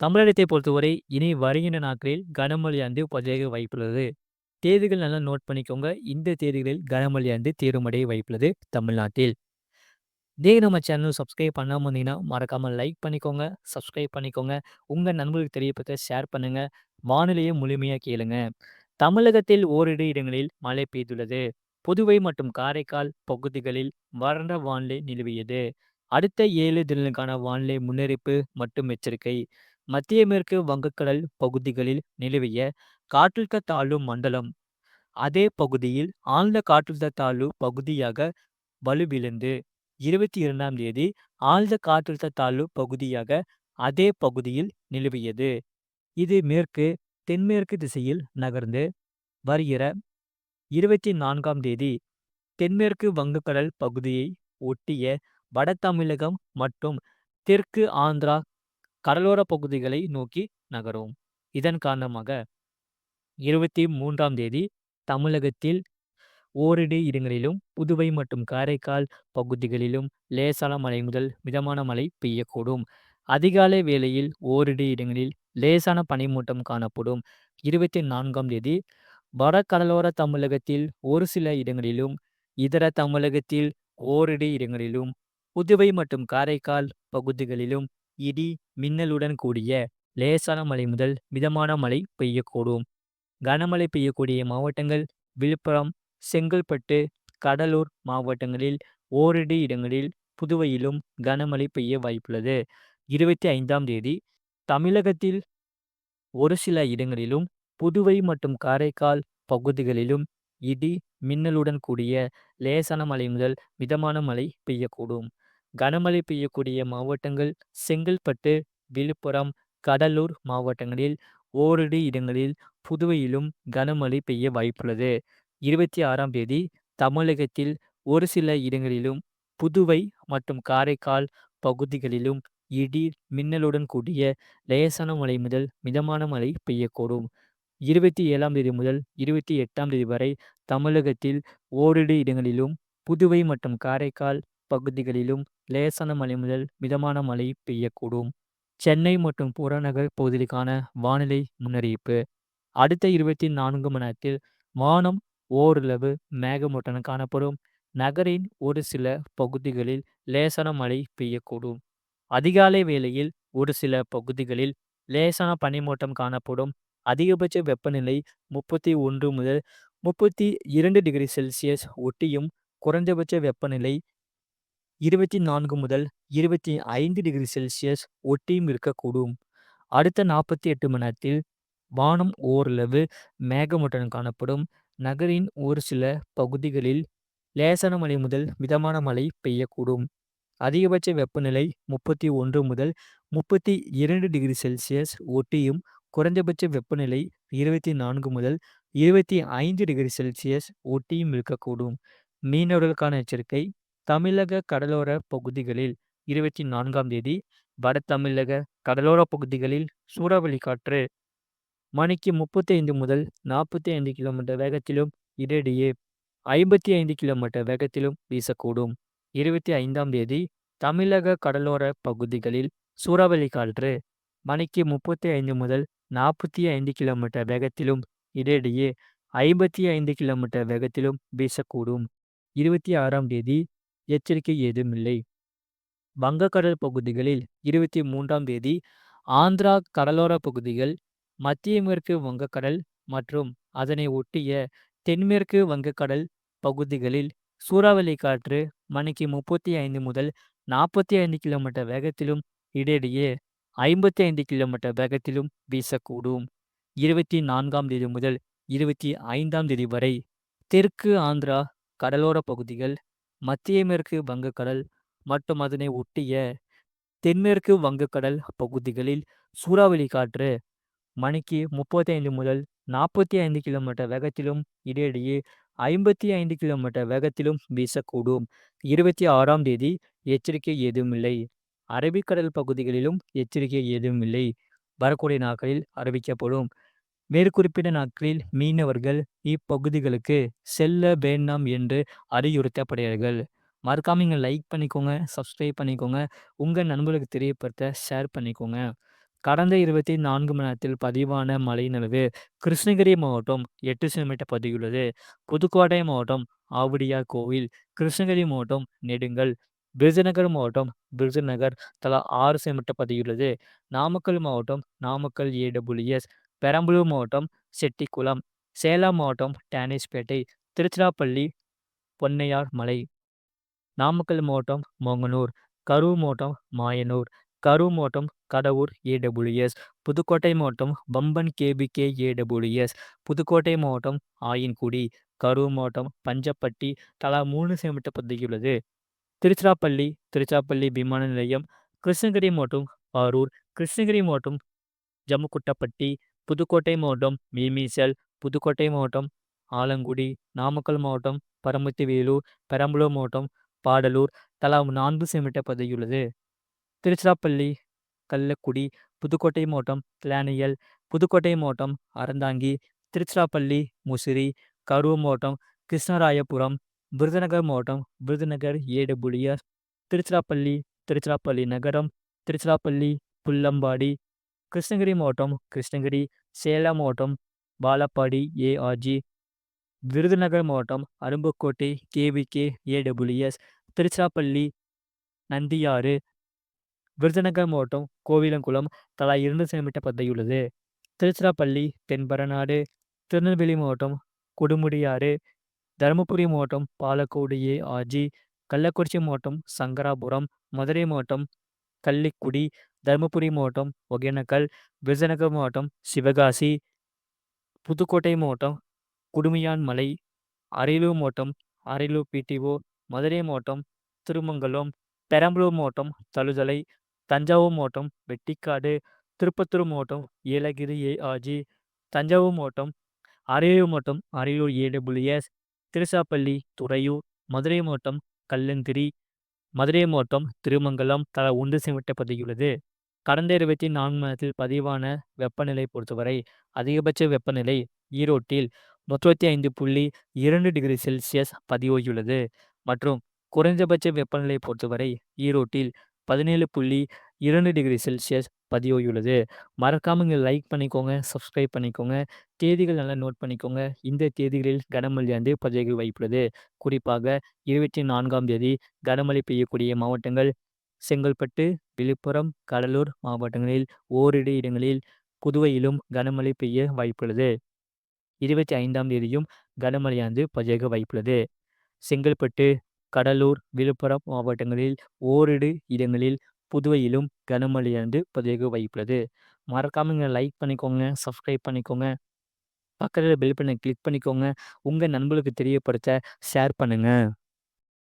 தமிழகத்தை பொறுத்தவரை இனி வருகின்ற நாட்களில் கனமழையானது பதிவாக வாய்ப்புள்ளது. தேதிகள் நல்லா நோட் பண்ணிக்கோங்க. இந்த தேதிகளில் கனமழையானது தீவிரமடைய வாய்ப்புள்ளது தமிழ்நாட்டில். நம்ம சேனல் சப்ஸ்கிரைப் பண்ணாம இருந்தீங்கன்னா, மறக்காம லைக் பண்ணிக்கோங்க, சப்ஸ்கிரைப் பண்ணிக்கோங்க. உங்க நண்பர்களுக்கு தெரியப்படுத்த ஷேர் பண்ணுங்க. வானிலையை முழுமையா கேளுங்க. தமிழகத்தில் ஓரிரு இடங்களில் மழை பெய்துள்ளது. புதுவை மற்றும் காரைக்கால் பகுதிகளில் வறண்ட வானிலை நிலவியது. அடுத்த 7 தினங்களுக்கான வானிலை முன்னறிவிப்பு மற்றும் எச்சரிக்கை. மத்திய மேற்கு வங்கக்கடல் பகுதிகளில் நிலவிய காற்றழுத்த தாழ்வு மண்டலம் அதே பகுதியில் ஆழ்ந்த காற்றழுத்த தாழ்வு பகுதியாக வலுவிழந்து 22ஆம் தேதி ஆழ்ந்த காற்றழுத்த தாழ்வு பகுதியாக அதே பகுதியில் நிலவியது. இது தென்மேற்கு திசையில் நகர்ந்து வருகிற 24ஆம் தேதி தென்மேற்கு வங்கக்கடல் பகுதியை ஒட்டிய வட தமிழகம் மற்றும் தெற்கு ஆந்திரா கடலோர பகுதிகளை நோக்கி நகரும். இதன் காரணமாக 23ஆம் தேதி தமிழகத்தில் ஓரிரு இடங்களிலும் புதுவை மற்றும் காரைக்கால் பகுதிகளிலும் லேசான மழை முதல் மிதமான மழை பெய்யக்கூடும். அதிகாலை வேளையில் ஓரிரு இடங்களில் லேசான பனிமூட்டம் காணப்படும். 24ஆம் தேதி வட கடலோர தமிழகத்தில் ஒரு சில இடங்களிலும் இதர தமிழகத்தில் ஓரிரு இடங்களிலும் புதுவை மற்றும் காரைக்கால் பகுதிகளிலும் இடி மின்னலுடன் கூடிய லேசான மழை முதல் மிதமான மழை பெய்யக்கூடும். கனமழை பெய்யக்கூடிய மாவட்டங்கள் விழுப்புரம், செங்கல்பட்டு, கடலூர் மாவட்டங்களில் ஓரிரு இடங்களில் புதுவையிலும் கனமழை பெய்ய வாய்ப்புள்ளது. 25ஆம் தேதி தமிழகத்தில் ஒரு சில இடங்களிலும் புதுவை மற்றும் காரைக்கால் பகுதிகளிலும் இடி மின்னலுடன் கூடிய லேசான மழை முதல் மிதமான மழை பெய்யக்கூடும். கனமழை பெய்யக்கூடிய மாவட்டங்கள் செங்கல்பட்டு, விழுப்புரம், கடலூர் மாவட்டங்களில் ஓரிரு இடங்களில் புதுவையிலும் கனமழை பெய்ய வாய்ப்புள்ளது. 26ஆம் தேதி தமிழகத்தில் ஒரு சில இடங்களிலும் புதுவை மற்றும் காரைக்கால் பகுதிகளிலும் இடி மின்னலுடன் கூடிய லேசான மழை முதல் மிதமான மழை பெய்யக்கூடும். 27ஆம் தேதி முதல் 28ஆம் தேதி வரை தமிழகத்தில் ஓரிரு இடங்களிலும் புதுவை மற்றும் காரைக்கால் பகுதிகளிலும் லேசான மழை முதல் மிதமான மழை பெய்யக்கூடும். சென்னை மற்றும் புறநகர் பகுதிகளுக்கான வானிலை முன்னறிவிப்பு. அடுத்த 24 மணி நேரத்தில் வானம் ஓரளவு மேகமூட்டத்துடன் காணப்படும். நகரின் ஒரு சில பகுதிகளில் லேசான மழை பெய்யக்கூடும். அதிகாலை வேளையில் ஒரு சில பகுதிகளில் லேசான பனிமூட்டம் காணப்படும். அதிகபட்ச வெப்பநிலை 31 முதல் 32 டிகிரி செல்சியஸ் ஒட்டியும் குறைந்தபட்ச வெப்பநிலை 24 முதல் 25 டிகிரி செல்சியஸ் ஒட்டியும் இருக்கக்கூடும். அடுத்த 48 மணி நேரத்தில் வானம் ஓரளவு மேகமூட்டத்துடன் காணப்படும். நகரின் ஒரு சில பகுதிகளில் லேசான மழை முதல் மிதமான மழை பெய்யக்கூடும். அதிகபட்ச வெப்பநிலை 31 முதல் 32 டிகிரி செல்சியஸ் ஒட்டியும் குறைந்தபட்ச வெப்பநிலை 24 முதல் 25 டிகிரி செல்சியஸ் ஒட்டியும் இருக்கக்கூடும். மீனவர்களுக்கான எச்சரிக்கை. தமிழக கடலோர பகுதிகளில் 24ஆம் தேதி வட தமிழக கடலோர பகுதிகளில் சூறாவளி காற்று மணிக்கு 35 முதல் 45 கிலோமீட்டர் வேகத்திலும் இடையிடையே 55 கிலோமீட்டர் வேகத்திலும் வீசக்கூடும். 25ஆம் தேதி தமிழக கடலோர பகுதிகளில் சூறாவளி காற்று மணிக்கு 35 முதல் 45 கிலோமீட்டர் வேகத்திலும் இடையிடையே 55 கிலோமீட்டர் வேகத்திலும் வீசக்கூடும். 26ஆம் தேதி எச்சரிக்கை ஏதுமில்லை. வங்கக்கடல் பகுதிகளில் 23ஆம் தேதி ஆந்திரா கடலோர பகுதிகள், மத்திய மேற்கு வங்கக்கடல் மற்றும் அதனை ஒட்டிய தென்மேற்கு வங்கக்கடல் பகுதிகளில் சூறாவளி காற்று மணிக்கு 35 முதல் 45 கிலோமீட்டர் வேகத்திலும் இடையிடையே 55 கிலோமீட்டர் வேகத்திலும் வீசக்கூடும். 24ஆம் தேதி முதல் 25ஆம் தேதி வரை தெற்கு ஆந்திரா கடலோர பகுதிகள், மத்திய மேற்கு வங்கக்கடல் மற்றும் அதனை ஒட்டிய தென்மேற்கு வங்கக்கடல் பகுதிகளில் சூறாவளி காற்று மணிக்கு 35 முதல் 45 கிலோமீட்டர் வேகத்திலும் இடையிடையே 55 கிலோமீட்டர் வேகத்திலும் வீசக்கூடும். 26ஆம் தேதி எச்சரிக்கை ஏதுமில்லை. அரபிக்கடல் பகுதிகளிலும் எச்சரிக்கை ஏதுமில்லை. வரக்கூடிய நாட்களில் அறிவிக்கப்படும். மேற்குறிப்பிட்ட நாட்களில் மீனவர்கள் இப்பகுதிகளுக்கு செல்ல வேண்டாம் என்று அறிவுறுத்தப்படுகிறார்கள். மறக்காம லைக் பண்ணிக்கோங்க, சப்ஸ்கிரைப் பண்ணிக்கோங்க. உங்கள் நண்பர்களுக்கு தெரியப்படுத்த ஷேர் பண்ணிக்கோங்க. கடந்த 24 மணி நேரத்தில் பதிவான மழையின் அளவு கிருஷ்ணகிரி மாவட்டம் 8 சென்டிமீட்டர் பதிவுள்ளது. புதுக்கோட்டை மாவட்டம் ஆவுடையார் கோவில், கிருஷ்ணகிரி மாவட்டம் நெடுங்கல், விருதுநகர் மாவட்டம் விருதுநகர் தலா 6 சென்டிமீட்டர் பதிவுள்ளது. நாமக்கல் மாவட்டம் நாமக்கல் ஏடபிள்யூஎஸ், பெரம்பலூர் மாவட்டம் செட்டிக்குளம், சேலம் மாவட்டம் டேனிஷ்பேட்டை, திருச்சிராப்பள்ளி பொன்னையார் மலை, நாமக்கல் மாவட்டம் மோங்கனூர், கரூர் மாவட்டம் மாயனூர், கரூர் மாவட்டம் கடவூர் ஏடபிள்யூஎஸ், புதுக்கோட்டை மாவட்டம் பம்பன் கேபிகே ஏடபிள்யூஎஸ், புதுக்கோட்டை மாவட்டம் ஆயன்குடி, கரூர் மாவட்டம் பஞ்சப்பட்டி தலா 3 சென்டிமீட்டர் பதிவுள்ளது. திருச்சிராப்பள்ளி விமான நிலையம், கிருஷ்ணகிரி மாவட்டம் ஆரூர், கிருஷ்ணகிரி மாவட்டம் ஜம்முகுட்டப்பட்டி, புதுக்கோட்டை மாவட்டம் மீமிசல், புதுக்கோட்டை மாவட்டம் ஆலங்குடி, நாமக்கல் மாவட்டம் பரமத்திவேலூர், பெரம்பலூர் மாவட்டம் பாடலூர் தலா 4 சென்டிமீட்டர் பதிவுள்ளது. திருச்சிராப்பள்ளி கள்ளக்குடி, புதுக்கோட்டை மாவட்டம் கிளானியல், புதுக்கோட்டை மாவட்டம் அறந்தாங்கி, திருச்சிராப்பள்ளி முசிறி, கரூர் மாவட்டம் கிருஷ்ணராயபுரம், விருதுநகர் மாவட்டம் விருதுநகர் ஏடபிள்யூஎஸ், திருச்சிராப்பள்ளி நகரம், திருச்சிராப்பள்ளி புல்லம்பாடி, கிருஷ்ணகிரி மாவட்டம் கிருஷ்ணகிரி, சேலம் மாவட்டம் பாலப்பாடி ஏஆர்ஜி, விருதுநகர் மாவட்டம் அரும்புக்கோட்டை கேவிகே ஏடபிள்யூஎஸ், திருச்சிராப்பள்ளி நந்தியாறு, விருதுநகர் மாவட்டம் கோவிலங்குளம் தலா 2 சென்டிமீட்டர் பதிவுள்ளது. திருச்சிராப்பள்ளி தென்பரநாடு, திருநெல்வேலி மாவட்டம் கொடுமுடியாறு, தருமபுரி மாவட்டம் பாலக்கோடு ஏஆர்ஜி, கள்ளக்குறிச்சி மாவட்டம் சங்கராபுரம், மதுரை மாவட்டம் கள்ளிக்குடி, தருமபுரி மாவட்டம் ஒகேனக்கல், விருதுநகர் மாவட்டம் சிவகாசி, புதுக்கோட்டை மாவட்டம் குடுமியான்மலை, அரியலூர் மாவட்டம் அரியலூர் பிடிஓ, மதுரை மாவட்டம் திருமங்கலம், பெரம்பலூர் மாவட்டம் தழுதலை, தஞ்சாவூர் மாவட்டம் வெட்டிக்காடு, திருப்பத்தூர் மாவட்டம் ஏலகிரி ஏஆர்ஜி, தஞ்சாவூர் மாவட்டம் அரியலூர் ஏடபிள்யூஎஸ், திருச்சிராப்பள்ளி துறையூர், மதுரை மாவட்டம் கல்லந்திரி, மதுரை மாவட்டம் திருமங்கலம் தலா 1 சென்டிமீட்டர் பதிவுள்ளது. கடந்த 24 மணி நேரத்தில் பதிவான வெப்பநிலை பொறுத்தவரை அதிகபட்ச வெப்பநிலை ஈரோட்டில் 35.2 டிகிரி செல்சியஸ் பதிவாகியுள்ளது மற்றும் குறைந்தபட்ச வெப்பநிலை பொறுத்தவரை ஈரோட்டில் 17.2 டிகிரி செல்சியஸ் பதிவாகியுள்ளது. மறக்காம இங்கே லைக் பண்ணிக்கோங்க, சப்ஸ்கிரைப் பண்ணிக்கோங்க. தேதிகள் நல்லா நோட் பண்ணிக்கோங்க. இந்த தேதிகளில் கனமழையானது பதிவாக வாய்ப்புள்ளது. குறிப்பாக 24ஆம் தேதி கனமழை பெய்யக்கூடிய மாவட்டங்கள் செங்கல்பட்டு, விழுப்புரம், கடலூர் மாவட்டங்களில் ஓரிரு இடங்களில், புதுவையிலும் கனமழை பெய்ய வாய்ப்புள்ளது. 25ஆம் தேதியும் கனமழையானது பதிவாக வாய்ப்புள்ளது. செங்கல்பட்டு, கடலூர், விழுப்புரம் மாவட்டங்களில் ஓரிரு இடங்களில், புதுவையிலும் கனமழையானது பதிவாக வாய்ப்புள்ளது. மறக்காம இங்கே லைக் பண்ணிக்கோங்க, சப்ஸ்கிரைப் பண்ணிக்கோங்க. பக்கத்தில் பெல் பட்டனை கிளிக் பண்ணிக்கோங்க. உங்கள் நண்பர்களுக்கு தெரியப்படுத்த ஷேர் பண்ணுங்க.